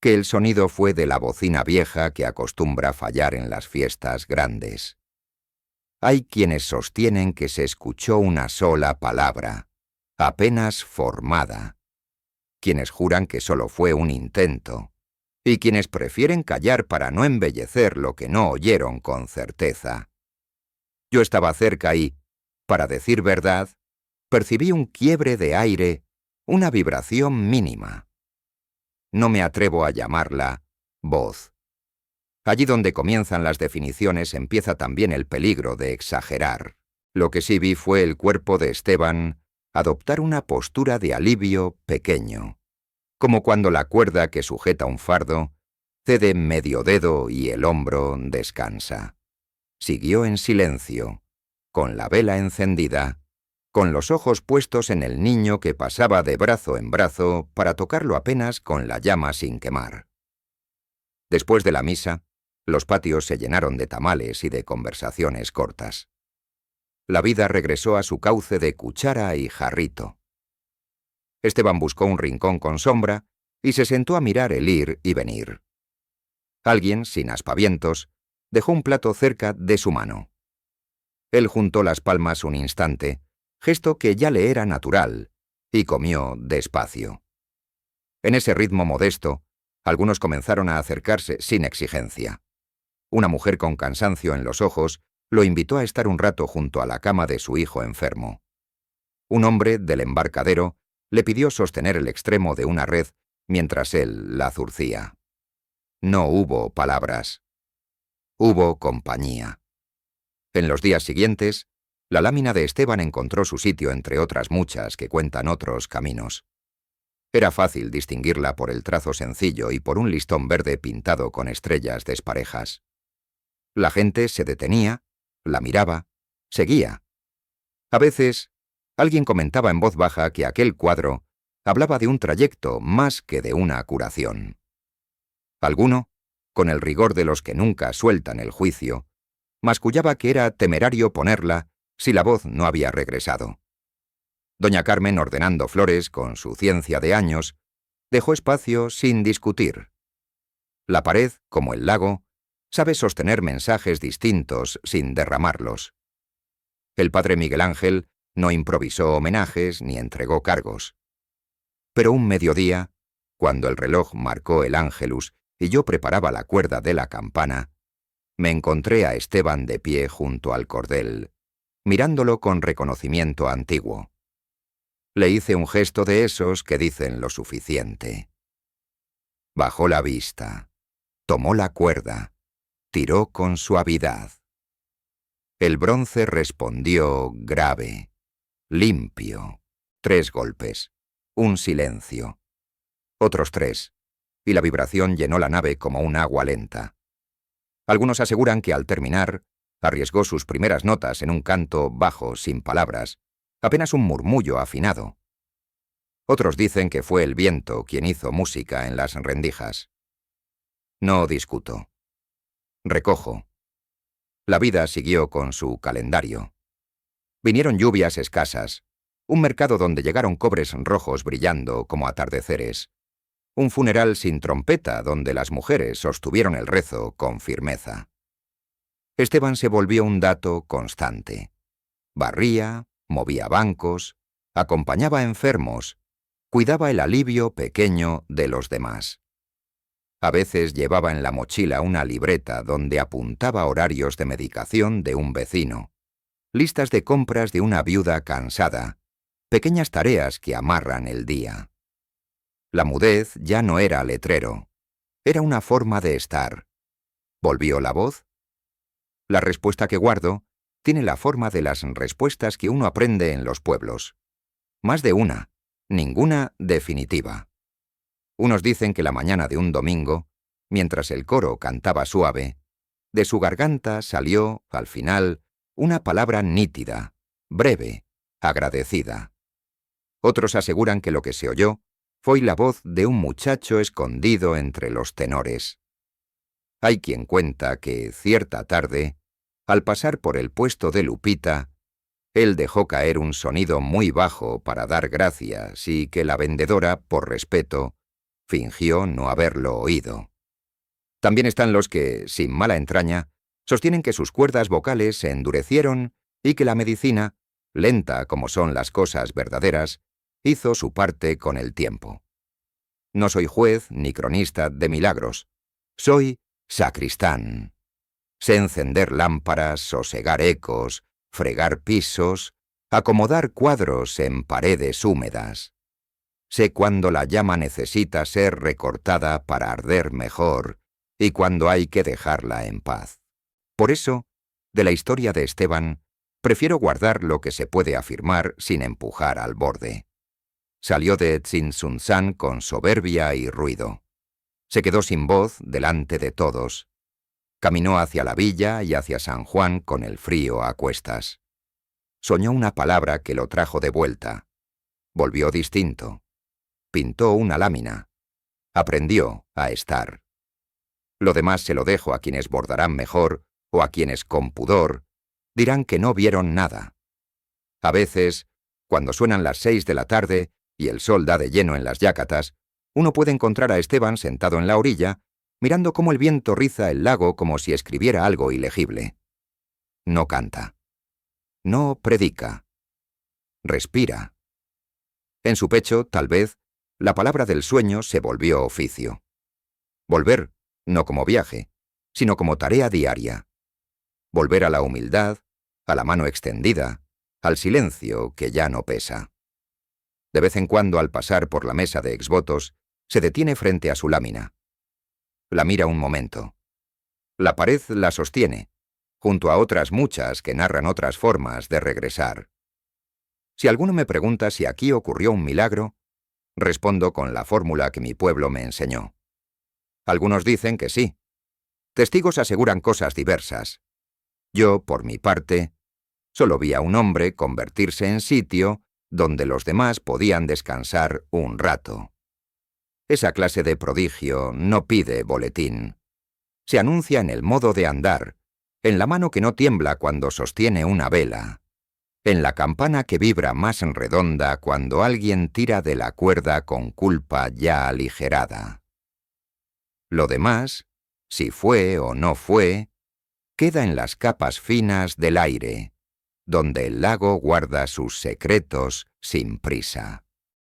que el sonido fue de la bocina vieja que acostumbra fallar en las fiestas grandes. Hay quienes sostienen que se escuchó una sola palabra, apenas formada, quienes juran que solo fue un intento, y quienes prefieren callar para no embellecer lo que no oyeron con certeza. Yo estaba cerca y, para decir verdad, percibí un quiebre de aire, una vibración mínima. No me atrevo a llamarla voz. Allí donde comienzan las definiciones empieza también el peligro de exagerar. Lo que sí vi fue el cuerpo de Esteban adoptar una postura de alivio pequeño, como cuando la cuerda que sujeta un fardo cede medio dedo y el hombro descansa. Siguió en silencio, con la vela encendida, con los ojos puestos en el niño que pasaba de brazo en brazo para tocarlo apenas con la llama sin quemar. Después de la misa, los patios se llenaron de tamales y de conversaciones cortas. La vida regresó a su cauce de cuchara y jarrito. Esteban buscó un rincón con sombra y se sentó a mirar el ir y venir. Alguien, sin aspavientos, dejó un plato cerca de su mano. Él juntó las palmas un instante, gesto que ya le era natural, y comió despacio. En ese ritmo modesto, algunos comenzaron a acercarse sin exigencia. Una mujer con cansancio en los ojos lo invitó a estar un rato junto a la cama de su hijo enfermo. Un hombre del embarcadero le pidió sostener el extremo de una red mientras él la zurcía. No hubo palabras. Hubo compañía. En los días siguientes, la lámina de Esteban encontró su sitio entre otras muchas que cuentan otros caminos. Era fácil distinguirla por el trazo sencillo y por un listón verde pintado con estrellas desparejas. La gente se detenía, la miraba, seguía. A veces, alguien comentaba en voz baja que aquel cuadro hablaba de un trayecto más que de una curación. Alguno, con el rigor de los que nunca sueltan el juicio, mascullaba que era temerario ponerla si la voz no había regresado. Doña Carmen, ordenando flores con su ciencia de años, dejó espacio sin discutir. La pared, como el lago, sabe sostener mensajes distintos sin derramarlos. El padre Miguel Ángel no improvisó homenajes ni entregó cargos. Pero un mediodía, cuando el reloj marcó el ángelus y yo preparaba la cuerda de la campana, me encontré a Esteban de pie junto al cordel, mirándolo con reconocimiento antiguo. Le hice un gesto de esos que dicen lo suficiente. Bajó la vista, tomó la cuerda, tiró con suavidad. El bronce respondió grave, limpio. 3 golpes, un silencio, otros 3, y la vibración llenó la nave como un agua lenta. Algunos aseguran que al terminar, arriesgó sus primeras notas en un canto bajo sin palabras, apenas un murmullo afinado. Otros dicen que fue el viento quien hizo música en las rendijas. No discuto. Recojo. La vida siguió con su calendario. Vinieron lluvias escasas, un mercado donde llegaron cobres rojos brillando como atardeceres, un funeral sin trompeta donde las mujeres sostuvieron el rezo con firmeza. Esteban se volvió un dato constante. Barría, movía bancos, acompañaba a enfermos, cuidaba el alivio pequeño de los demás. A veces llevaba en la mochila una libreta donde apuntaba horarios de medicación de un vecino, listas de compras de una viuda cansada, pequeñas tareas que amarran el día. La mudez ya no era letrero, era una forma de estar. ¿Volvió la voz? La respuesta que guardo tiene la forma de las respuestas que uno aprende en los pueblos. Más de una, ninguna definitiva. Unos dicen que la mañana de un domingo, mientras el coro cantaba suave, de su garganta salió, al final, una palabra nítida, breve, agradecida. Otros aseguran que lo que se oyó fue la voz de un muchacho escondido entre los tenores. Hay quien cuenta que, cierta tarde, al pasar por el puesto de Lupita, él dejó caer un sonido muy bajo para dar gracias y que la vendedora, por respeto, fingió no haberlo oído. También están los que, sin mala entraña, sostienen que sus cuerdas vocales se endurecieron y que la medicina, lenta como son las cosas verdaderas, hizo su parte con el tiempo. No soy juez ni cronista de milagros. Soy sacristán. Sé encender lámparas, sosegar ecos, fregar pisos, acomodar cuadros en paredes húmedas. Sé cuándo la llama necesita ser recortada para arder mejor y cuándo hay que dejarla en paz. Por eso, de la historia de Esteban, prefiero guardar lo que se puede afirmar sin empujar al borde. Salió de Tzintzuntzán con soberbia y ruido. Se quedó sin voz delante de todos. Caminó hacia la villa y hacia San Juan con el frío a cuestas. Soñó una palabra que lo trajo de vuelta. Volvió distinto. Pintó una lámina. Aprendió a estar. Lo demás se lo dejo a quienes bordarán mejor o a quienes con pudor dirán que no vieron nada. A veces, cuando suenan las 6 de la tarde y el sol da de lleno en las yácatas, uno puede encontrar a Esteban sentado en la orilla, mirando cómo el viento riza el lago como si escribiera algo ilegible. No canta. No predica. Respira. En su pecho, tal vez, la palabra del sueño se volvió oficio. Volver, no como viaje, sino como tarea diaria. Volver a la humildad, a la mano extendida, al silencio que ya no pesa. De vez en cuando, al pasar por la mesa de exvotos, se detiene frente a su lámina. La mira un momento. La pared la sostiene, junto a otras muchas que narran otras formas de regresar. Si alguno me pregunta si aquí ocurrió un milagro, respondo con la fórmula que mi pueblo me enseñó. Algunos dicen que sí. Testigos aseguran cosas diversas. Yo, por mi parte, solo vi a un hombre convertirse en sitio donde los demás podían descansar un rato. Esa clase de prodigio no pide boletín. Se anuncia en el modo de andar, en la mano que no tiembla cuando sostiene una vela, en la campana que vibra más redonda cuando alguien tira de la cuerda con culpa ya aligerada. Lo demás, si fue o no fue, queda en las capas finas del aire, donde el lago guarda sus secretos sin prisa.